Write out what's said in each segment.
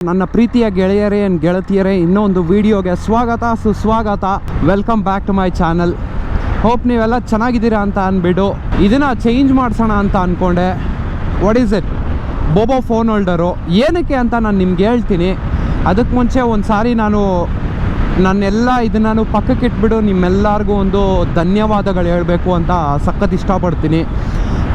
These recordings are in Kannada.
ನನ್ನ ಪ್ರೀತಿಯ ಗೆಳೆಯರೇ ಗೆಳತಿಯರೇ ಇನ್ನೊಂದು ವಿಡಿಯೋಗೆ ಸ್ವಾಗತ ಸುಸ್ವಾಗತ. Welcome back to my channel. Hope ನೀವೆಲ್ಲ ಚೆನ್ನಾಗಿದ್ದೀರಾ ಅಂತ ಅಂದ್ಬಿಟ್ಟು ಇದನ್ನು ಚೇಂಜ್ ಮಾಡಿಸೋಣ ಅಂತ ಅಂದ್ಕೊಂಡೆ. What is it? Bobo phone holder ಏನಕ್ಕೆ ಅಂತ ನಾನು ನಿಮ್ಗೆ ಹೇಳ್ತೀನಿ. ಅದಕ್ಕೆ ಮುಂಚೆ ಒಂದು ಸಾರಿ ನನ್ನೆಲ್ಲ ಇದನ್ನು ಪಕ್ಕಕ್ಕೆ ಇಟ್ಬಿಟ್ಟು ನಿಮ್ಮೆಲ್ಲರಿಗೂ ಒಂದು ಧನ್ಯವಾದಗಳು ಹೇಳಬೇಕು ಅಂತ ಸಖತ್ ಇಷ್ಟಪಡ್ತೀನಿ.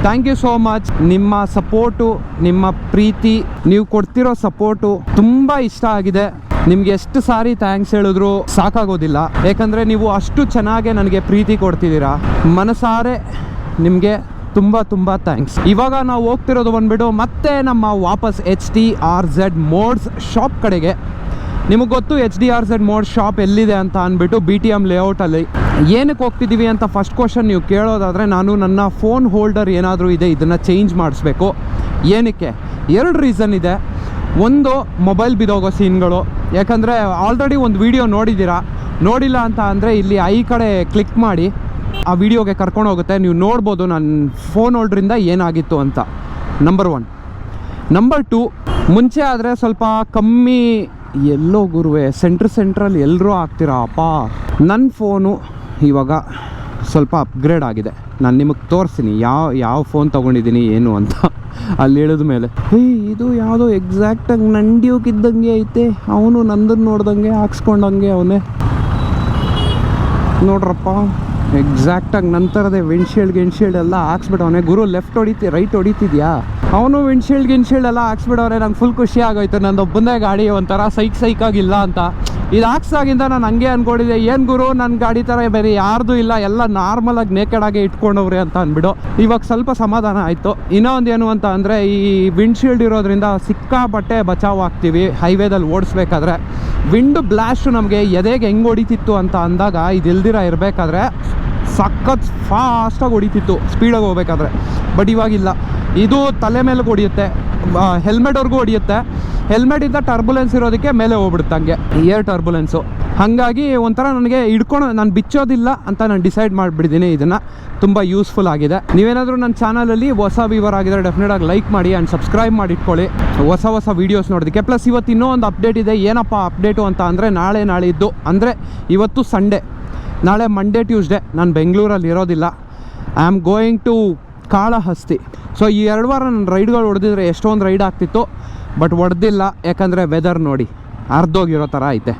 Thank you so much. ನಿಮ್ಮ ಸಪೋರ್ಟು, ನಿಮ್ಮ ಪ್ರೀತಿ, ನೀವು ಕೊಡ್ತಿರೋ ಸಪೋರ್ಟು ತುಂಬ ಇಷ್ಟ ಆಗಿದೆ. ನಿಮ್ಗೆ ಎಷ್ಟು ಸಾರಿ ಥ್ಯಾಂಕ್ಸ್ ಹೇಳಿದ್ರು ಸಾಕಾಗೋದಿಲ್ಲ, ಯಾಕಂದರೆ ನೀವು ಅಷ್ಟು ಚೆನ್ನಾಗೆ ನನಗೆ ಪ್ರೀತಿ ಕೊಡ್ತಿದ್ದೀರಾ. ಮನಸಾರೆ ನಿಮಗೆ ತುಂಬ ತುಂಬ ಥ್ಯಾಂಕ್ಸ್. ಇವಾಗ ನಾವು ಹೋಗ್ತಿರೋದು ಬಂದ್ಬಿಟ್ಟು ಮತ್ತೆ ನಮ್ಮ ವಾಪಸ್ HDRZ ಮೋಡ್ಸ್ ಶಾಪ್ ಕಡೆಗೆ. ನಿಮಗೆ ಗೊತ್ತು HDRZ ಮೋಡ್ಸ್ ಶಾಪ್ ಎಲ್ಲಿದೆ ಅಂತ ಅಂದ್ಬಿಟ್ಟು BTM ಲೇಔಟಲ್ಲಿ. ಏನಕ್ಕೆ ಹೋಗ್ತಿದ್ದೀವಿ ಅಂತ ಫಸ್ಟ್ ಕ್ವಶನ್ ನೀವು ಕೇಳೋದಾದರೆ, ನಾನು ನನ್ನ ಫೋನ್ ಹೋಲ್ಡರ್ ಏನಾದರೂ ಇದೆ ಇದನ್ನು ಚೇಂಜ್ ಮಾಡಿಸ್ಬೇಕು. ಏನಕ್ಕೆ? ಎರಡು ರೀಸನ್ ಇದೆ. ಒಂದು, ಮೊಬೈಲ್ ಬಿದ್ದೋಗೋ ಸೀನ್ಗಳು. ಯಾಕಂದರೆ ಆಲ್ರೆಡಿ ಒಂದು ವಿಡಿಯೋ ನೋಡಿದ್ದೀರಾ. ನೋಡಿಲ್ಲ ಅಂತ ಅಂದರೆ ಇಲ್ಲಿ ಐ ಕಡೆ ಕ್ಲಿಕ್ ಮಾಡಿ ಆ ವಿಡಿಯೋಗೆ ಕರ್ಕೊಂಡು ಹೋಗುತ್ತೆ. ನೀವು ನೋಡ್ಬೋದು ನನ್ನ ಫೋನ್ ಹೋಲ್ಡ್ರಿಂದ ಏನಾಗಿತ್ತು ಅಂತ. ನಂಬರ್ 1. ನಂಬರ್ 2, ಮುಂಚೆ ಆದರೆ ಸ್ವಲ್ಪ ಕಮ್ಮಿ, ಎಲ್ಲೋ ಗುರುವೆ ಸೆಂಟ್ರಲ್ಲಿ ಎಲ್ಲರೂ ಆಗ್ತೀರಾ ಅಪ್ಪ. ನನ್ನ ಫೋನು ಇವಾಗ ಸ್ವಲ್ಪ ಅಪ್ಗ್ರೇಡ್ ಆಗಿದೆ. ನಾನು ನಿಮಗೆ ತೋರಿಸ್ತೀನಿ ಯಾವ ಫೋನ್ ತೊಗೊಂಡಿದ್ದೀನಿ ಏನು ಅಂತ. ಅಲ್ಲಿ ಹೇಳಿದ ಮೇಲೆ ಇದು ಯಾವುದೋ ಎಕ್ಸಾಕ್ಟಾಗಿ ನಂಡಿಯೋಗಿದ್ದಂಗೆ ಐತೆ. ಅವನು ನಂದನ್ನು ನೋಡ್ದಂಗೆ ಹಾಕ್ಸ್ಕೊಂಡಂಗೆ ಅವನೇ ನೋಡ್ರಪ್ಪ. ಎಕ್ಸಾಕ್ಟಾಗಿ ನಂತರದೇ ವಿಂಡ್ಶೀಲ್ಡ್ ಎಲ್ಲ ಹಾಕ್ಸ್ಬಿಟ್ಟವನೇ. ಗುರು ಲೆಫ್ಟ್ ರೈಟ್ ಹೊಡಿತಿದ್ಯಾ? ಅವನು ವಿಂಡ್ಶೀಲ್ಡ್ ಎಲ್ಲ ಹಾಕ್ಸ್ಬಿಡವ್ರೆ. ನಂಗೆ ಫುಲ್ ಖುಷಿ ಆಗೋಯ್ತು. ನಂದು ಒಬ್ಬಂದೇ ಗಾಡಿ ಒಂಥರ ಸೈಕಾಗಿಲ್ಲ ಅಂತ. ಇದು ಹಾಕ್ಸಾಗಿಂದ ನಾನು ಹಂಗೆ ಅಂದ್ಕೊಂಡಿದ್ದೆ, ಏನು ಗುರು ನನ್ನ ಗಾಡಿ ಥರ ಬೇರೆ ಯಾರ್ದು ಇಲ್ಲ, ಎಲ್ಲ ನಾರ್ಮಲಾಗಿ ನೇಕೆಡಾಗೆ ಇಟ್ಕೊಂಡವ್ರೆ ಅಂತ ಅಂದ್ಬಿಟ್ಟು ಇವಾಗ ಸ್ವಲ್ಪ ಸಮಾಧಾನ ಆಯಿತು. ಇನ್ನೊಂದು ಏನು ಅಂತ ಅಂದರೆ, ಈ ವಿಂಡ್ಶೀಲ್ಡ್ ಇರೋದ್ರಿಂದ ಸಿಕ್ಕಾಪಟ್ಟೆ ಬಚಾವ್ ಆಗ್ತೀವಿ ಹೈವೇದಲ್ಲಿ ಓಡಿಸ್ಬೇಕಾದ್ರೆ. ವಿಂಡ್ ಬ್ಲಾಸ್ಟು ನಮಗೆ ಎದೆಗೆ ಹೆಂಗೆ ಹೊಡಿತಿತ್ತು ಅಂತ ಅಂದಾಗ, ಇದು ಇಲ್ದಿರ ಇರಬೇಕಾದ್ರೆ ಸಖತ್ ಫಾಸ್ಟಾಗಿ ಹೊಡಿತಿತ್ತು ಸ್ಪೀಡಾಗಿ ಹೋಗ್ಬೇಕಾದ್ರೆ. ಬಟ್ ಇವಾಗಿಲ್ಲ, ಇದು ತಲೆ ಮೇಲೆ ಹೊಡಿಯುತ್ತೆ, ಹೆಲ್ಮೆಟ್ವರೆಗೂ ಹೊಡಿಯುತ್ತೆ. ಹೆಲ್ಮೆಟಿಂದ ಟರ್ಬುಲೆನ್ಸ್ ಇರೋದಕ್ಕೆ ಮೇಲೆ ಹೋಗ್ಬಿಡುತ್ತೆ, ಹಂಗೆ ಏರ್ ಟರ್ಬುಲೆನ್ಸು. ಹಾಗಾಗಿ ಒಂಥರ ನನಗೆ ನಾನು ಬಿಚ್ಚೋದಿಲ್ಲ ಅಂತ ನಾನು ಡಿಸೈಡ್ ಮಾಡಿಬಿಟ್ಟಿದ್ದೀನಿ. ಇದನ್ನು ತುಂಬ ಯೂಸ್ಫುಲ್ ಆಗಿದೆ. ನೀವೇನಾದರೂ ನನ್ನ ಚಾನಲಲ್ಲಿ ಹೊಸ ವ್ಯೂವರ್ ಆಗಿದ್ರೆ ಡೆಫಿನೆಟಾಗಿ ಲೈಕ್ ಮಾಡಿ ಆ್ಯಂಡ್ ಸಬ್ಸ್ಕ್ರೈಬ್ ಮಾಡಿ ಇಟ್ಕೊಳ್ಳಿ ಹೊಸ ವೀಡಿಯೋಸ್ ನೋಡೋದಕ್ಕೆ. ಪ್ಲಸ್ ಇವತ್ತು ಇನ್ನೂ ಒಂದು ಅಪ್ಡೇಟ್ ಇದೆ. ಏನಪ್ಪ ಅಪ್ಡೇಟು ಅಂತ ಅಂದರೆ, ನಾಳಿದ್ದು ಅಂದರೆ ಇವತ್ತು ಸಂಡೇ, ನಾಳೆ ಮಂಡೇ ಟ್ಯೂಸ್ಡೇ ನಾನು ಬೆಂಗಳೂರಲ್ಲಿ ಇರೋದಿಲ್ಲ. I am going to Kalahasti. So ಈ 2 ವಾರ ನನ್ನ ರೈಡ್ಗಳು ಹೊಡೆದಿದ್ರೆ ಎಷ್ಟೊಂದು ರೈಡ್ ಆಗ್ತಿತ್ತು. ಬಟ್ ಹೊಡೆದಿಲ್ಲ, ಯಾಕಂದರೆ ವೆದರ್ ನೋಡಿ ಅರ್ಧೋಗಿರೋ ಥರ ಐತೆ.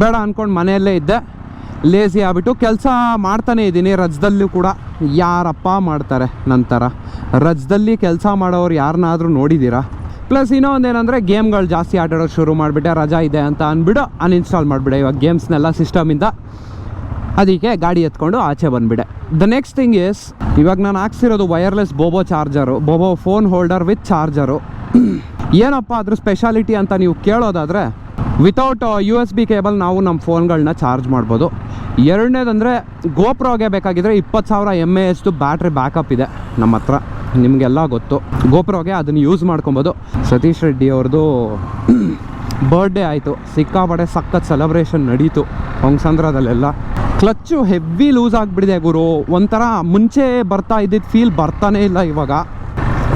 ಬೇಡ ಅಂದ್ಕೊಂಡು ಮನೆಯಲ್ಲೇ ಇದ್ದೆ. ಲೇಸಿ ಆಗ್ಬಿಟ್ಟು ಕೆಲಸ ಮಾಡ್ತಾನೇ ಇದ್ದೀನಿ. ರಜದಲ್ಲೂ ಕೂಡ ಯಾರಪ್ಪ ಮಾಡ್ತಾರೆ ನನ್ನ ಥರ? ರಜದಲ್ಲಿ ಕೆಲಸ ಮಾಡೋರು ಯಾರನ್ನಾದರೂ ನೋಡಿದ್ದೀರಾ? ಪ್ಲಸ್ ಇನ್ನೊಂದೇನೆಂದರೆ, ಗೇಮ್ಗಳು ಜಾಸ್ತಿ ಆಟಾಡೋದು ಶುರು ಮಾಡಿಬಿಟ್ಟೆ. ರಜಾ ಇದೆ ಅಂತ ಅಂದ್ಬಿಟ್ಟು ಅನ್ಇನ್ಸ್ಟಾಲ್ ಮಾಡಿಬಿಟ್ಟೆ ಇವಾಗ ಗೇಮ್ಸ್ನೆಲ್ಲ ಸಿಸ್ಟಮಿಂದ. ಅದಕ್ಕೆ ಗಾಡಿ ಎತ್ಕೊಂಡು ಆಚೆ ಬಂದುಬಿಡೆ. ದ ನೆಕ್ಸ್ಟ್ ಥಿಂಗ್ ಈಸ್, ಇವಾಗ ನಾನು ಹಾಕ್ಸಿರೋದು wireless Bobo phone holder with charger. ಏನಪ್ಪ ಅದ್ರ ಸ್ಪೆಷಾಲಿಟಿ ಅಂತ ನೀವು ಕೇಳೋದಾದರೆ, ವಿತೌಟ್ USB ಕೇಬಲ್ ನಾವು ನಮ್ಮ ಫೋನ್ಗಳನ್ನ ಚಾರ್ಜ್ ಮಾಡ್ಬೋದು. ಎರಡನೇದಂದರೆ, GoProಗೆ ಬೇಕಾಗಿದ್ದರೆ 20,000 mAh ಬ್ಯಾಟ್ರಿ ಬ್ಯಾಕಪ್ ಇದೆ ನಮ್ಮ ಹತ್ರ, ನಿಮಗೆಲ್ಲ ಗೊತ್ತು. GoProಗೆ ಅದನ್ನು ಯೂಸ್ ಮಾಡ್ಕೊಬೋದು. ಸತೀಶ್ ರೆಡ್ಡಿ ಅವ್ರದ್ದು ಬರ್ಡೇ ಆಯಿತು, ಸಿಕ್ಕಾಪಟ್ಟೆ ಸಖತ್ ಸೆಲೆಬ್ರೇಷನ್ ನಡೀತು ಹೊಂಗಸಂದ್ರದಲ್ಲೆಲ್ಲ. ಕ್ಲಚ್ಚು ಹೆವಿ ಲೂಸ್ ಆಗಿಬಿಟ್ಟಿದೆ ಗುರು. ಒಂಥರ ಮುಂಚೆ ಬರ್ತಾ ಇದ್ದಿದ್ದು ಫೀಲ್ ಬರ್ತಾನೇ ಇಲ್ಲ ಇವಾಗ.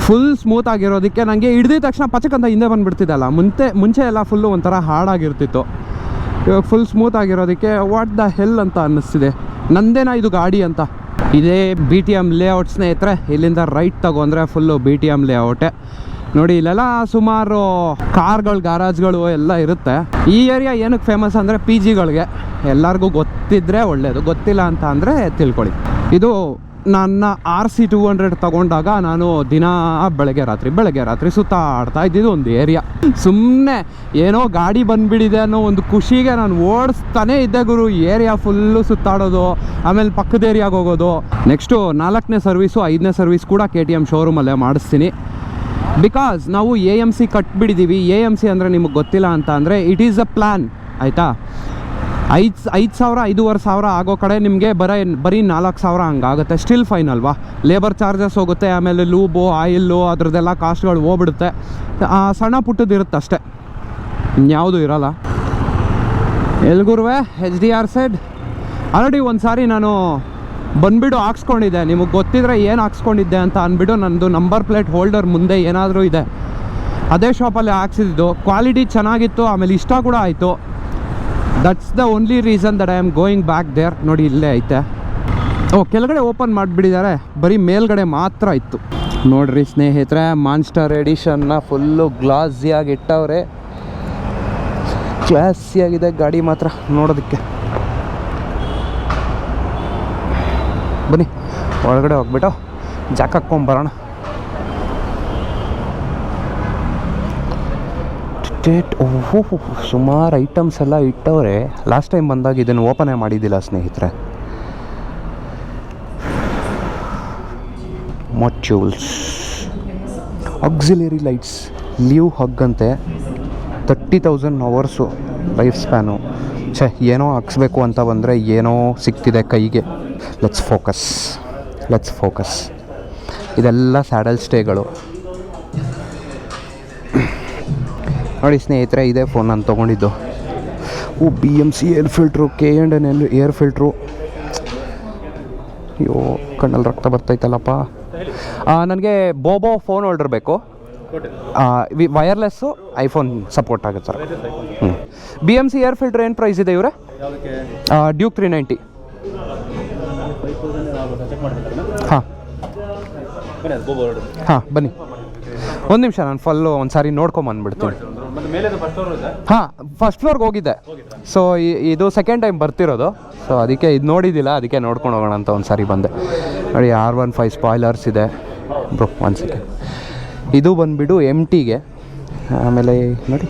ಫುಲ್ ಸ್ಮೂತ್ ಆಗಿರೋದಕ್ಕೆ ನನಗೆ ಹಿಡ್ದಿದ ತಕ್ಷಣ ಪಚಕಂತ ಹಿಂದೆ ಬಂದುಬಿಡ್ತಿದ್ದಲ್ಲ. ಮುಂಚೆ ಎಲ್ಲ ಫುಲ್ಲು ಒಂಥರ ಹಾರ್ಡಾಗಿರ್ತಿತ್ತು. ಇವಾಗ ಫುಲ್ ಸ್ಮೂತ್ ಆಗಿರೋದಕ್ಕೆ ವಾಟ್ ದ ಹೆಲ್ ಅಂತ ಅನ್ನಿಸ್ತಿದೆ. ನಂದೇನಾ ಇದು ಗಾಡಿ ಅಂತ. ಇದೇ BTM ಲೇಔಟ್ ಸ್ನೇಹಿತರೆ. ಇಲ್ಲಿಂದ ರೈಟ್ ತಗೊಂಡ್ರೆ ಫುಲ್ಲು BTM ಲೇಔಟೆ. ನೋಡಿ, ಇಲ್ಲೆಲ್ಲ ಸುಮಾರು ಕಾರ್ಗಳು, ಗ್ಯಾರಾಜ್ಗಳು ಎಲ್ಲ ಇರುತ್ತೆ. ಈ ಏರಿಯಾ ಏನಕ್ಕೆ ಫೇಮಸ್ ಅಂದರೆ PGಗಳಿಗೆ. ಎಲ್ಲರಿಗೂ ಗೊತ್ತಿದ್ದರೆ ಒಳ್ಳೆಯದು, ಗೊತ್ತಿಲ್ಲ ಅಂತ ಅಂದರೆ ತಿಳ್ಕೊಳ್ಳಿ. ಇದು ನನ್ನ RC200 ತಗೊಂಡಾಗ ನಾನು ದಿನ ಬೆಳಗ್ಗೆ ರಾತ್ರಿ ಸುತ್ತಾಡ್ತಾ ಇದ್ದಿದ್ದು ಒಂದು ಏರಿಯಾ. ಸುಮ್ಮನೆ ಏನೋ ಗಾಡಿ ಬಂದುಬಿಡಿದೆ ಅನ್ನೋ ಒಂದು ಖುಷಿಗೆ ನಾನು ಓಡಿಸ್ತಾನೇ ಇದ್ದೆ ಗುರು. ಏರಿಯಾ ಫುಲ್ಲು ಸುತ್ತಾಡೋದು, ಆಮೇಲೆ ಪಕ್ಕದ ಏರಿಯಾಗೆ ಹೋಗೋದು. ನೆಕ್ಸ್ಟು 4ನೇ ಸರ್ವೀಸು 5ನೇ ಸರ್ವೀಸ್ ಕೂಡ KTM ಶೋರೂಮಲ್ಲೇ ಮಾಡಿಸ್ತೀನಿ. ಬಿಕಾಸ್ ನಾವು AMC ಕಟ್ಬಿಟ್ಟಿದ್ದೀವಿ. AMC ಅಂದರೆ ನಿಮಗೆ ಗೊತ್ತಿಲ್ಲ ಅಂತ ಅಂದರೆ, ಇಟ್ ಈಸ್ ಅ ಪ್ಲ್ಯಾನ್, ಆಯಿತಾ? 5,000 5,500 ಆಗೋ ಕಡೆ ನಿಮಗೆ ಬರೀ 4,000 ಹಂಗಾಗುತ್ತೆ. ಸ್ಟಿಲ್ ಫೈನ್ ಅಲ್ವಾ? ಲೇಬರ್ ಚಾರ್ಜಸ್ ಹೋಗುತ್ತೆ, ಆಮೇಲೆ ಲೂಬು, ಆಯಿಲ್ಲು, ಅದ್ರದ್ದೆಲ್ಲ ಕಾಸ್ಟ್ಗಳು ಹೋಗ್ಬಿಡುತ್ತೆ. ಸಣ್ಣ ಪುಟ್ಟದ್ದು ಇರುತ್ತೆ ಅಷ್ಟೇ, ಇನ್ಯಾವುದು ಇರೋಲ್ಲ. ಎಲ್ಗುರುವೆ HDRZ ಆಲ್ರೆಡಿ ಒಂದು ಸಾರಿ ನಾನು ಬಂದುಬಿಟ್ಟು ಹಾಕ್ಸ್ಕೊಂಡಿದ್ದೆ. ನಿಮಗೆ ಗೊತ್ತಿದ್ರೆ ಏನು ಹಾಕ್ಸ್ಕೊಂಡಿದ್ದೆ ಅಂತ ಅಂದ್ಬಿಟ್ಟು, ನನ್ನದು ನಂಬರ್ ಪ್ಲೇಟ್ ಹೋಲ್ಡರ್ ಮುಂದೆ ಏನಾದರೂ ಇದೆ ಅದೇ ಶಾಪಲ್ಲಿ ಹಾಕ್ಸಿದ್ದು. ಕ್ವಾಲಿಟಿ ಚೆನ್ನಾಗಿತ್ತು, ಆಮೇಲೆ ಇಷ್ಟ ಕೂಡ ಆಯಿತು. That's the only reason that I am going back there. ನೋಡಿ ಇಲ್ಲೇ ಐತೆ. ಕೆಳಗಡೆ ಓಪನ್ ಮಾಡಿಬಿಟ್ಟಿದ್ದಾರೆ, ಬರೀ ಮೇಲ್ಗಡೆ ಮಾತ್ರ ಇತ್ತು. ನೋಡ್ರಿ ಸ್ನೇಹಿತರೆ, ಮಾನ್ಸ್ಟರ್ ಎಡಿಷನ್ನ ಫುಲ್ಲು ಗ್ಲಾಸಿಯಾಗಿ ಇಟ್ಟವ್ರೆ. ಕ್ಲಾಸಿಯಾಗಿದೆ ಗಾಡಿ ಮಾತ್ರ ನೋಡೋದಕ್ಕೆ. ಬನ್ನಿ ಒಳಗಡೆ ಹೋಗ್ಬಿಟ್ಟು ಜಾಕ್ ಹಾಕ್ಕೊಂಬರೋಣ. ಓಹೋ, ಸುಮಾರು ಐಟಮ್ಸ್ ಎಲ್ಲ ಇಟ್ಟವ್ರೆ. ಲಾಸ್ಟ್ ಟೈಮ್ ಬಂದಾಗ ಇದನ್ನು ಓಪನೇ ಮಾಡಿದ್ದಿಲ್ಲ ಸ್ನೇಹಿತರೆ. ಮೊಟ್ಯೂಲ್ಸ್, ಆಕ್ಸಿಲರಿ ಲೈಟ್ಸ್, ಲೀವ್ ಹಗ್ ಅಂತೆ. 30,000 ಅವರ್ಸು ಲೈಫ್ ಸ್ಪ್ಯಾನು. ಏನೋ ಹಾಕ್ಸ್ಬೇಕು ಅಂತ ಬಂದರೆ ಏನೋ ಸಿಗ್ತಿದೆ ಕೈಗೆ. Let's focus. ಇದೆಲ್ಲ ಸ್ಯಾಡಲ್ ಸ್ಟೇಗಳು. ನೋಡಿ ಸ್ನೇಹಿತರೆ, ಇದೇ ಫೋನ್ ನಾನು ತೊಗೊಂಡಿದ್ದು. BMC air filter, K&N air filter. ಅಯ್ಯೋ ಕಣ್ಣಲ್ಲಿ ರಕ್ತ ಬರ್ತೈತಲ್ಲಪ್ಪ. ನನಗೆ ಬೋಬೋ ಫೋನ್ ಹೋಲ್ಡರ್ ಬೇಕು. ವೈರ್ಲೆಸ್ಸು ಐಫೋನ್ ಸಪೋರ್ಟ್ ಆಗುತ್ತೆ ಸರ್. BMC ಏರ್ ಫಿಲ್ಟರ್ ಏನು ಪ್ರೈಸ್ ಇದೆ ಇವರೇ? ಡ್ಯೂಕ್ 390. ಹಾಂ ಬನ್ನಿ ಒಂದು ನಿಮಿಷ, ನಾನು ಒಂದು ಸಾರಿ ನೋಡ್ಕೊಂಬಂದ್ಬಿಡ್ತೀನಿ. ಹಾಂ, ಫಸ್ಟ್ ಫ್ಲೋರ್ಗೆ ಹೋಗಿದ್ದೆ. ಸೊ ಇದು ಸೆಕೆಂಡ್ ಟೈಮ್ ಬರ್ತಿರೋದು. ಸೊ ಅದಕ್ಕೆ ಇದು ನೋಡಿದ್ದಿಲ್ಲ, ಅದಕ್ಕೆ ನೋಡ್ಕೊಂಡು ಹೋಗೋಣ ಅಂತ ಒಂದು ಸಾರಿ ಬಂದೆ. ನೋಡಿ R15 ಸ್ಪಾಯ್ಲರ್ಸ್ ಇದೆ ಬ್ರೋ. 1 ಸೆಕೆಂಡ್. ಇದು ಬಂದುಬಿಟ್ಟು MTಗೆ. ಆಮೇಲೆ ನೋಡಿ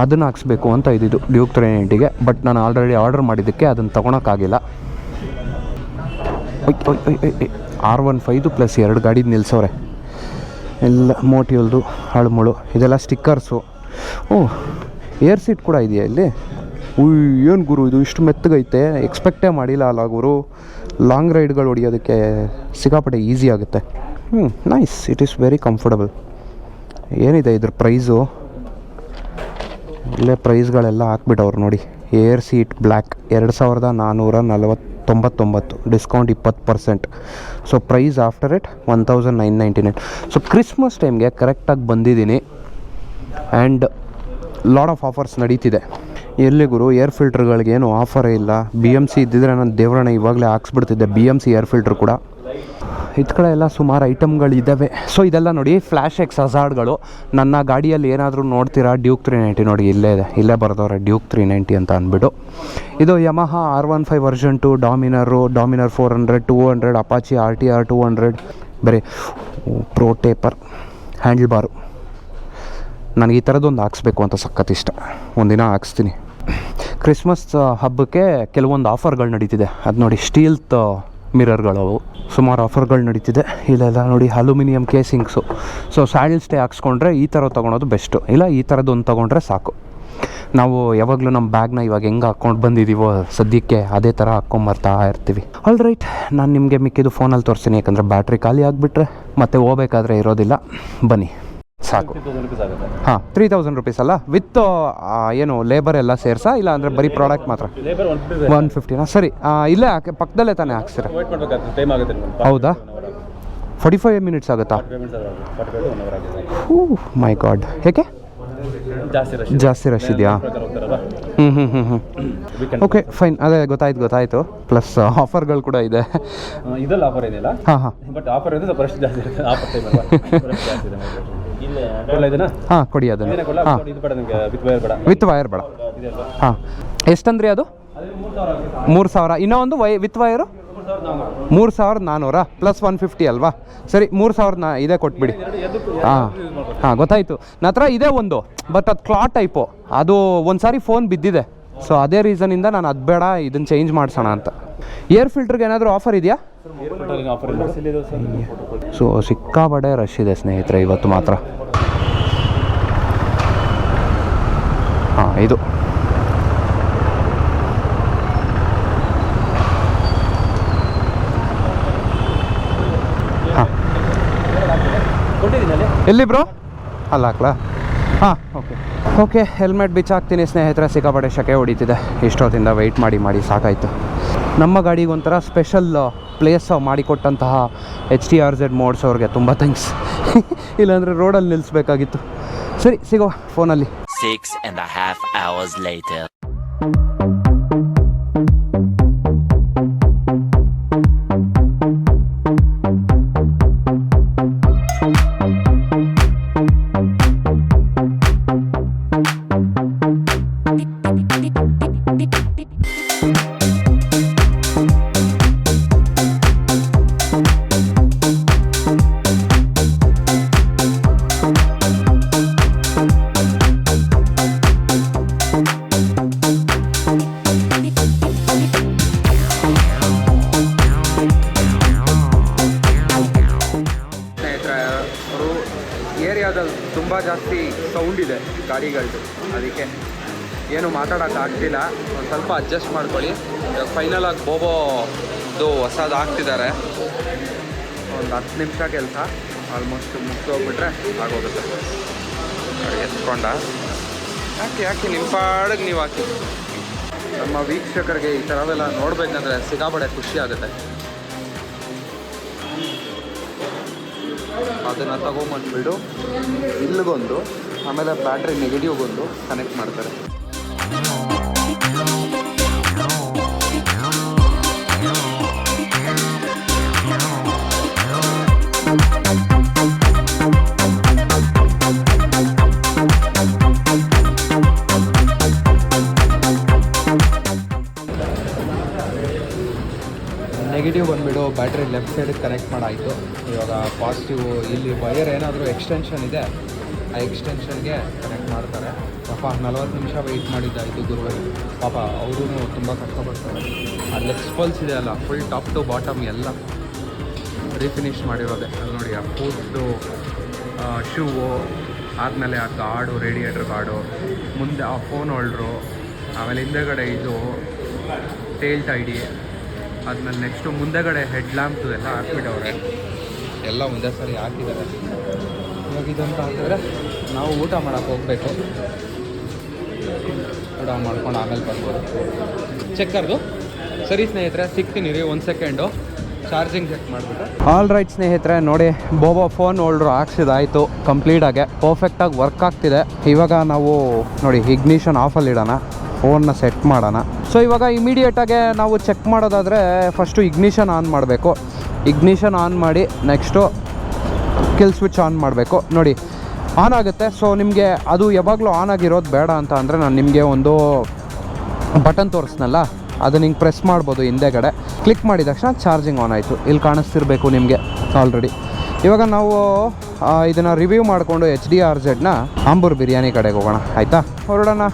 ಅದನ್ನು ಹಾಕ್ಸ್ಬೇಕು ಅಂತ ಇದ್ದಿದ್ದು ಡ್ಯೂಕ್ 390ಗೆ. ಬಟ್ ನಾನು ಆಲ್ರೆಡಿ ಆರ್ಡರ್ ಮಾಡಿದ್ದಕ್ಕೆ ಅದನ್ನು ತೊಗೊಳಕ್ಕಾಗಿಲ್ಲ. R15 ಪ್ಲಸ್ 2 ಗಾಡಿ ನಿಲ್ಲಿಸೋರೆ. ಎಲ್ಲ ಮೋಟಿವಲ್ದು ಹಳ್ಮುಳು. ಇದೆಲ್ಲ ಸ್ಟಿಕ್ಕರ್ಸು. ಏರ್ ಸೀಟ್ ಕೂಡ ಇದೆಯಾ ಇಲ್ಲಿ? ಏನು ಗುರು ಇದು ಇಷ್ಟು ಮೆತ್ತಗೈತೆ, ಎಕ್ಸ್ಪೆಕ್ಟೇ ಮಾಡಿಲ್ಲ ಅಲ್ಲ ಗುರು. ಲಾಂಗ್ ರೈಡ್ಗಳು ಹೊಡಿಯೋದಕ್ಕೆ ಸಿಕ್ಕಾಪಟ್ಟೆ ಈಸಿ ಆಗುತ್ತೆ. Nice, it is very comfortable. ಏನಿದೆ ಇದ್ರ ಪ್ರೈಸು? ಇಲ್ಲೇ ಪ್ರೈಸ್ಗಳೆಲ್ಲ ಹಾಕ್ಬಿಟ್ಟವ್ರು ನೋಡಿ. Air seat black 2,499, discount 20%. So price after it 1,999. So Christmas ಟೈಮ್ಗೆ ಕರೆಕ್ಟಾಗಿ ಬಂದಿದ್ದೀನಿ. ಆ್ಯಂಡ್ ಲಾಡ್ ಆಫ್ ಆಫರ್ಸ್ ನಡೀತಿದೆ. ಎಲ್ಲಿ ಗುರು ಏರ್ ಫಿಲ್ಟ್ರ್ಗಳಿಗೇನು ಆಫರೇ ಇಲ್ಲ. BMC ಇದ್ದಿದ್ರೆ ನಾನು ದೇವರನ್ನ ಇವಾಗಲೇ ಹಾಕ್ಸ್ಬಿಡ್ತಿದ್ದೆ, BMC ಏರ್ ಫಿಲ್ಟ್ರ್ ಕೂಡ. ಇತ್ತ ಕಡೆ ಎಲ್ಲ ಸುಮಾರು ಐಟಮ್ಗಳಿದ್ದಾವೆ. ಸೊ ಇದೆಲ್ಲ ನೋಡಿ ಫ್ಲ್ಯಾಶ್ ಎಕ್ಸ್ ಹಜಾರ್ಡ್ಗಳು. ನನ್ನ ಗಾಡಿಯಲ್ಲಿ ಏನಾದರೂ ನೋಡ್ತೀರಾ ಡ್ಯೂಕ್ 390 ನೋಡಿ ಇಲ್ಲೇ ಇದೆ, ಇಲ್ಲೇ ಬರೆದವ್ರೆ ಡ್ಯೂಕ್ 390 ಅಂತ ಅಂದ್ಬಿಟ್ಟು. ಇದು Yamaha R15 version 2, Dominar 400, 200, Apache RTR 200. ಬೇರೆ ಪ್ರೋ ಟೇಪರ್ ಹ್ಯಾಂಡಲ್ ಬಾರು. ನನಗೆ ಈ ಥರದ್ದೊಂದು ಹಾಕ್ಸ್ಬೇಕು ಅಂತ ಸಖತ್ ಇಷ್ಟ. ಒಂದಿನ ಹಾಕ್ಸ್ತೀನಿ. ಕ್ರಿಸ್ಮಸ್ ಹಬ್ಬಕ್ಕೆ ಕೆಲವೊಂದು ಆಫರ್ಗಳು ನಡೀತಿದೆ. ಅದು ನೋಡಿ ಸ್ಟೀಲ್ತ್ ಮಿರರ್ಗಳವು, ಸುಮಾರು ಆಫರ್ಗಳು ನಡೀತಿದೆ. ಇಲ್ಲೆಲ್ಲ ನೋಡಿ ಅಲ್ಯೂಮಿನಿಯಂ ಕೇಸಿಂಗ್ಸು. ಸೊ ಸ್ಯಾಡಲ್ ಸ್ಟೇ ಹಾಕ್ಸ್ಕೊಂಡ್ರೆ ಈ ಥರ ತೊಗೊಳೋದು ಬೆಸ್ಟು. ಇಲ್ಲ ಈ ಥರದ್ದೊಂದು ತೊಗೊಂಡ್ರೆ ಸಾಕು. ನಾವು ಯಾವಾಗಲೂ ನಮ್ಮ ಬ್ಯಾಗ್ನ ಇವಾಗ ಹೆಂಗೆ ಹಾಕ್ಕೊಂಡು ಬಂದಿದ್ದೀವೋ ಸದ್ಯಕ್ಕೆ ಅದೇ ಥರ ಹಾಕ್ಕೊಂಬರ್ತಾ ಇರ್ತೀವಿ. ಆಲ್ ರೈಟ್, ನಾನು ನಿಮಗೆ ಮಿಕ್ಕಿದ್ದು ಫೋನಲ್ಲಿ ತೋರಿಸ್ತೀನಿ, ಯಾಕಂದರೆ ಬ್ಯಾಟ್ರಿ ಖಾಲಿ ಆಗಿಬಿಟ್ರೆ ಮತ್ತೆ ಹೋಗ್ಬೇಕಾದ್ರೆ ಇರೋದಿಲ್ಲ. ಬನ್ನಿ ಸಾಕು. ಹಾಂ, 3,000 ರುಪೀಸ್ ಅಲ್ಲ ವಿತ್ ಏನು ಲೇಬರ್ ಎಲ್ಲ ಸೇರ್ಸಾ? ಇಲ್ಲ ಅಂದರೆ ಬರೀ ಪ್ರಾಡಕ್ಟ್ ಮಾತ್ರ 150ನಾ? ಸರಿ, ಇಲ್ಲೇ ಪಕ್ಕದಲ್ಲೇ ತಾನೇ ಹಾಕ್ಸ್ತೀರ? ಹೌದಾ? 45 ಮಿನಿಟ್ಸ್ ಆಗುತ್ತಾ? ಮೈ ಗಾಡ್, ಏಕೆ ಜಾಸ್ತಿ ರಶ್ ಇದೆಯಾ? ಓಕೆ ಫೈನ್, ಅದೇ ಗೊತ್ತಾಯ್ತು. ಪ್ಲಸ್ ಆಫರ್ಗಳು ಕೂಡ ಇದೆ. ಇದೆಲ್ಲ ಆಫರ್ ಇದೆಯಲ್ಲ? ಹಾಂ, ಬಟ್ ಆಫರ್ ಇದೆ ಸ್ವಲ್ಪ ರಶ್ ಜಾಸ್ತಿ ಇರುತ್ತೆ. ಆಫರ್ ಟೈಮ್ ಹಾಂ ಕೊಡಿ ಅದನ್ನು. ಹಾಂ, ವಿತ್ ವೈರ್ ಬೇಡ. ಹಾಂ, ಎಷ್ಟಂದ್ರಿ ಅದು? 3,000. ಇನ್ನೊಂದು ವಿತ್ ವೈರು 3,400 ಪ್ಲಸ್ 150 ಅಲ್ವಾ? ಸರಿ, 3,000 ಇದೇ ಕೊಟ್ಬಿಡಿ. ಹಾಂ ಗೊತ್ತಾಯಿತು. ನನ್ನ ಹತ್ರ ಇದೆ ಒಂದು, ಬಟ್ ಅದು ಕ್ಲಾತ್ ಟೈಪು. ಅದು ಒಂದು ಸಾರಿ ಫೋನ್ ಬಿದ್ದಿದೆ. ಸೊ ಅದೇ ರೀಸನಿಂದ ನಾನು ಅದು ಬೇಡ, ಇದನ್ನು ಚೇಂಜ್ ಮಾಡಿಸೋಣ ಅಂತ. ಏರ್ ಫಿಲ್ಟ್ರಿಗೆ ಏನಾದರೂ ಆಫರ್ ಇದೆಯಾ? ಸೊ ಸಿಕ್ಕಾಪಟ್ಟೆ ರಶ್ ಇದೆ ಸ್ನೇಹಿತರೆ ಇವತ್ತು ಮಾತ್ರ. ಹಾಂ, ಇದು ಹಾಂ ಎಲ್ಲಿ ಬ್ರೋ? ಅಲ್ಲ ಹಾಕ್ಲಾ? ಹಾಂ, ಓಕೆ ಹೆಲ್ಮೆಟ್ ಬಿಚ್ಚಾಕ್ತೀನಿ ಸ್ನೇಹಿತರೆ. ಸಿಕ್ಕಾಪಟ್ಟೆ ಶಕೆ ಹೊಡಿತಿದೆ. ಇಷ್ಟೊತ್ತಿಂದ ವೆಯ್ಟ್ ಮಾಡಿ ಸಾಕಾಯಿತು. ನಮ್ಮ ಗಾಡಿಗೆ ಒಂಥರ ಸ್ಪೆಷಲ್ ಪ್ಲೇಸ್ ಮಾಡಿಕೊಟ್ಟಂತಹ HDRZ ಮೋಡ್ಸ್ ಅವ್ರಿಗೆ ತುಂಬ ಥ್ಯಾಂಕ್ಸ್. ಇಲ್ಲಾಂದರೆ ರೋಡಲ್ಲಿ ನಿಲ್ಲಿಸ್ಬೇಕಾಗಿತ್ತು. ಸರಿ, ಸಿಗೋ ಫೋನಲ್ಲಿ. 6.5 hours later. ಏರಿಯಾದಲ್ಲಿ ತುಂಬ ಜಾಸ್ತಿ ಸೌಂಡ್ ಇದೆ ಗಾಡಿಗಳದ್ದು, ಅದಕ್ಕೆ ಏನು ಮಾತಾಡೋಕ್ಕಾಗ್ತಿಲ್ಲ. ಒಂದು ಸ್ವಲ್ಪ ಅಡ್ಜಸ್ಟ್ ಮಾಡ್ಕೊಳ್ಳಿ. ಇವಾಗ ಫೈನಲಾಗಿ ಬೋಬೋದು ಹೊಸದು ಹಾಕ್ತಿದ್ದಾರೆ. ಒಂದು 10 ನಿಮಿಷ ಕೆಲಸ ಆಲ್ಮೋಸ್ಟ್ ಮುಗಿದೋಗ್ಬಿಟ್ರೆ ಆಗೋಗುತ್ತೆ. ಎತ್ಕೊಂಡ ಯಾಕೆ ನಿಮ್ಮ ಪಾಡಿಗೆ ನೀವು ಹಾಕಿ. ನಮ್ಮ ವೀಕ್ಷಕರಿಗೆ ಈ ಥರವೆಲ್ಲ ನೋಡಬೇಕಂದ್ರೆ ಸಿಕ್ಕಾಪಟ್ಟೆ ಖುಷಿ ಆಗುತ್ತೆ. ಅದನ್ನು ತಗೊಂಬಂದ್ಬಿಟ್ಟು ಇಲ್ಲಿಗೊಂದು, ಆಮೇಲೆ ಬ್ಯಾಟ್ರಿ ನೆಗೆಟಿವ್ಗೊಂದು ಕನೆಕ್ಟ್ ಮಾಡ್ತಾರೆ. ನೆಗೆಟಿವ್ ಬಂದುಬಿಡು ಬ್ಯಾಟ್ರಿ ಲೆಫ್ಟ್ ಸೈಡಿಗೆ ಕನೆಕ್ಟ್ ಮಾಡಾಯಿತು. ಇವಾಗ ಪಾಸಿಟಿವ್ ಇಲ್ಲಿ ವೈರ್ ಏನಾದರೂ ಎಕ್ಸ್ಟೆನ್ಷನ್ ಇದೆ, ಆ ಎಕ್ಸ್ಟೆನ್ಷನ್ಗೆ ಕನೆಕ್ಟ್ ಮಾಡ್ತಾರೆ. ಪಾಪ 40 ನಿಮಿಷ ವೆಯ್ಟ್ ಮಾಡಿದ್ದಾಯಿತು ಗುರುವೇ. ಪಾಪ ಅವರೂ ತುಂಬ ಕಷ್ಟಪಡ್ತಾರೆ. ಆ ಲೆಗ್ಸ್ ಪಲ್ಸ್ ಇದೆ ಅಲ್ಲ, ಫುಲ್ ಟಾಪ್ ಟು ಬಾಟಮ್ ಎಲ್ಲ ರೀಫಿನಿಷ್ ಮಾಡಿರೋದೆ. ಅಲ್ಲಿ ನೋಡಿ, ಆ ಫುಡ್ಡು, ಶೂವು, ಆದಮೇಲೆ ಆ ಗಾರ್ಡು, ರೇಡಿಯೇಟರ್ ಗಾರ್ಡು, ಮುಂದೆ ಆ ಫೋನ್ ಹೋಲ್ಡ್ರು, ಆಮೇಲೆ ಹಿಂದೆಗಡೆ ಇದು ಟೇಲ್ ಟೈಡಿ, ಆದಮೇಲೆ ನೆಕ್ಸ್ಟು ಮುಂದೆಗಡೆ ಹೆಡ್ ಲ್ಯಾಂಪ್ದು ಎಲ್ಲ ಹಾಕ್ಬಿಟ್ಟವ್ರೆ. ಎಲ್ಲ ಒಂದೇ ಸರಿ ಹಾಕಿದ್ದಾರೆ. ಇವಾಗ ಇದಂತ ಹಾಕಿದ್ರೆ ನಾವು ಊಟ ಮಾಡೋಕ್ಕೆ ಹೋಗಬೇಕು. ಊಟ ಮಾಡ್ಕೊಂಡು ಆಮೇಲೆ ಬರ್ಬೋದು. ಚೆಕ್ಕರ್ದು ಸರಿ ಸ್ನೇಹಿತರೆ, ಸಿಗ್ತೀನಿ ರೀ, 1 ಸೆಕೆಂಡು ಚಾರ್ಜಿಂಗ್ ಚೆಕ್ ಮಾಡಿಬಿಟ್ಟು. ಆಲ್ ರೈಟ್ ಸ್ನೇಹಿತರೆ, ನೋಡಿ ಬೋಬೋ ಫೋನ್ ಹೋಲ್ಡ್ರು ಹಾಕ್ಸಿದಾಯಿತು ಕಂಪ್ಲೀಟಾಗೆ, ಪರ್ಫೆಕ್ಟಾಗಿ ವರ್ಕ್ ಆಗ್ತಿದೆ. ಇವಾಗ ನಾವು ನೋಡಿ ಇಗ್ನಿಷನ್ ಆಫಲ್ಲಿ ಇಡೋಣ, ಫೋನ್ನ ಸೆಟ್ ಮಾಡೋಣ. ಸೊ ಇವಾಗ ಇಮಿಡಿಯೇಟಾಗೆ ನಾವು ಚೆಕ್ ಮಾಡೋದಾದರೆ ಫಸ್ಟು ಇಗ್ನಿಷನ್ ಆನ್ ಮಾಡಬೇಕು. ಇಗ್ನಿಷನ್ ಆನ್ ಮಾಡಿ ನೆಕ್ಸ್ಟು ಕಿಲ್ ಸ್ವಿಚ್ ಆನ್ ಮಾಡಬೇಕು. ನೋಡಿ ಆನ್ ಆಗುತ್ತೆ. ಸೊ ನಿಮಗೆ ಅದು ಯಾವಾಗಲೂ ಆನ್ ಆಗಿರೋದು ಬೇಡ ಅಂತ ಅಂದರೆ ನಾನು ನಿಮಗೆ ಒಂದು ಬಟನ್ ತೋರಿಸ್ನಲ್ಲ, ಅದನ್ನ ಹಿಂಗೆ ಪ್ರೆಸ್ ಮಾಡ್ಬೋದು. ಹಿಂದೆಗಡೆ ಕ್ಲಿಕ್ ಮಾಡಿದ ತಕ್ಷಣ ಚಾರ್ಜಿಂಗ್ ಆನ್ ಆಯಿತು. ಇಲ್ಲಿ ಕಾಣಿಸ್ತಿರ್ಬೇಕು ನಿಮಗೆ ಆಲ್ರೆಡಿ. ಇವಾಗ ನಾವು ಇದನ್ನು ರಿವ್ಯೂ ಮಾಡಿಕೊಂಡು HDRZನ ಆಂಬೂರ್ ಬಿರಿಯಾನಿ ಕಡೆಗೆ ಹೋಗೋಣ, ಆಯಿತಾ? ಹೊರಡೋಣ.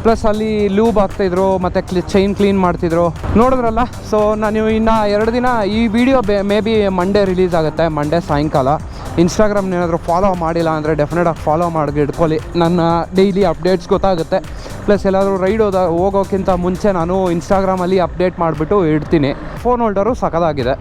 ಪ್ಲಸ್ ಅಲ್ಲಿ ಲೂಬ್ ಹಾಕ್ತಾಯಿದ್ರು ಮತ್ತು ಚೈನ್ ಕ್ಲೀನ್ ಮಾಡ್ತಿದ್ರು, ನೋಡಿದ್ರಲ್ಲ. ಸೊ ನಾನು ಇನ್ನು 2 ದಿನ ಈ video may be Monday release ಆಗುತ್ತೆ, ಮಂಡೇ ಸಾಯಂಕಾಲ. ಇನ್ಸ್ಟಾಗ್ರಾಮ್ನ ಏನಾದರೂ ಫಾಲೋ ಮಾಡಿಲ್ಲ ಅಂದರೆ ಡೆಫಿನೆಟಾಗಿ ಫಾಲೋ ಮಾಡಿ ಇಟ್ಕೊಳ್ಳಿ, ನನ್ನ ಡೈಲಿ ಅಪ್ಡೇಟ್ಸ್ ಗೊತ್ತಾಗುತ್ತೆ. ಪ್ಲಸ್ ಎಲ್ಲಾದರೂ ರೈಡ್ ಹೋಗೋಕ್ಕಿಂತ ಮುಂಚೆ ನಾನು ಇನ್ಸ್ಟಾಗ್ರಾಮಲ್ಲಿ ಅಪ್ಡೇಟ್ ಮಾಡಿಬಿಟ್ಟು ಇಡ್ತೀನಿ. ಫೋನ್ ಹೋಲ್ಡರು ಸಖತ್ತಾಗಿದೆ.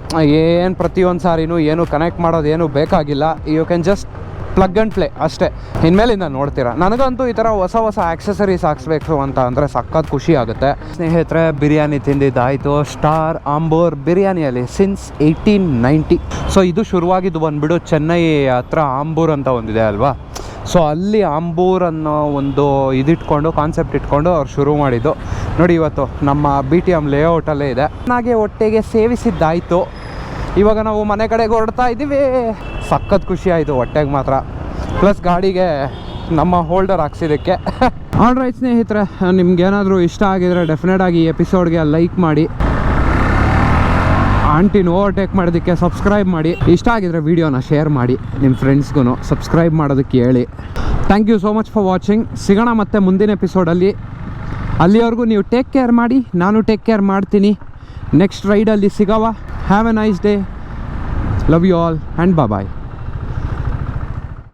ಏನು ಪ್ರತಿಯೊಂದು ಸಾರಿನೂ ಏನು ಕನೆಕ್ಟ್ ಮಾಡೋದು ಏನು ಬೇಕಾಗಿಲ್ಲ. You can just plug and play ಅಷ್ಟೇ. ಇನ್ಮೇಲಿಂದ ನೋಡ್ತೀರಾ. ನನಗಂತೂ ಈ ಥರ ಹೊಸ ಆಕ್ಸೆಸರೀಸ್ ಹಾಕ್ಸ್ಬೇಕು ಅಂತ ಅಂದರೆ ಸಖತ್ ಖುಷಿ ಆಗುತ್ತೆ. ಸ್ನೇಹಿತರೆ, ಬಿರಿಯಾನಿ ತಿಂದಿದ್ದಾಯಿತು. ಸ್ಟಾರ್ ಆಂಬೂರ್ ಬಿರಿಯಾನಿಯಲ್ಲಿ ಸಿನ್ಸ್ 1890. ಸೊ ಇದು ಶುರುವಾಗಿದ್ದು ಬಂದುಬಿಡು ಚೆನ್ನೈ ಹತ್ರ ಆಂಬೂರ್ ಅಂತ ಒಂದಿದೆ ಅಲ್ವಾ. ಸೊ ಅಲ್ಲಿ ಆಂಬೂರ್ ಅನ್ನೋ ಒಂದು ಇದಿಟ್ಕೊಂಡು ಕಾನ್ಸೆಪ್ಟ್ ಇಟ್ಕೊಂಡು ಅವ್ರು ಶುರು ಮಾಡಿದ್ದು. ನೋಡಿ ಇವತ್ತು ನಮ್ಮ BTM ಲೇಔಟಲ್ಲೇ ಇದೆ. ಹಾಗೆ ಒಟ್ಟಿಗೆ ಸೇವಿಸಿದ್ದಾಯಿತು. ಇವಾಗ ನಾವು ಮನೆ ಕಡೆಗೆ ಹೊರಡ್ತಾ ಇದ್ದೀವಿ. ಸಖತ್ ಖುಷಿ ಆಯಿತು ಹೊಟ್ಟೆಗೆ ಮಾತ್ರ. ಪ್ಲಸ್ ಗಾಡಿಗೆ ನಮ್ಮ ಹೋಲ್ಡರ್ ಹಾಕ್ಸಿದ್ದಕ್ಕೆ. ಆಲ್ ರೈಟ್ ಸ್ನೇಹಿತರೆ, ನಿಮ್ಗೇನಾದರೂ ಇಷ್ಟ ಆಗಿದರೆ ಡೆಫಿನೆಟಾಗಿ ಈ ಎಪಿಸೋಡ್ಗೆ ಲೈಕ್ ಮಾಡಿ, ಆಂಟಿನ ಓವರ್ಟೇಕ್ ಮಾಡೋದಕ್ಕೆ ಸಬ್ಸ್ಕ್ರೈಬ್ ಮಾಡಿ. ಇಷ್ಟ ಆಗಿದ್ರೆ ವೀಡಿಯೋನ ಶೇರ್ ಮಾಡಿ ನಿಮ್ಮ ಫ್ರೆಂಡ್ಸ್ಗೂ ಸಬ್ಸ್ಕ್ರೈಬ್ ಮಾಡೋದಕ್ಕೆ ಹೇಳಿ. Thank you so much for watching. ಸಿಗೋಣ ಮತ್ತೆ ಮುಂದಿನ ಎಪಿಸೋಡಲ್ಲಿ. ಅಲ್ಲಿವರೆಗೂ ನೀವು ಟೇಕ್ ಕೇರ್ ಮಾಡಿ, ನಾನು ಟೇಕ್ ಕೇರ್ ಮಾಡ್ತೀನಿ. ನೆಕ್ಸ್ಟ್ ರೈಡಲ್ಲಿ ಸಿಗವ. Have a nice day. Love you all and bye.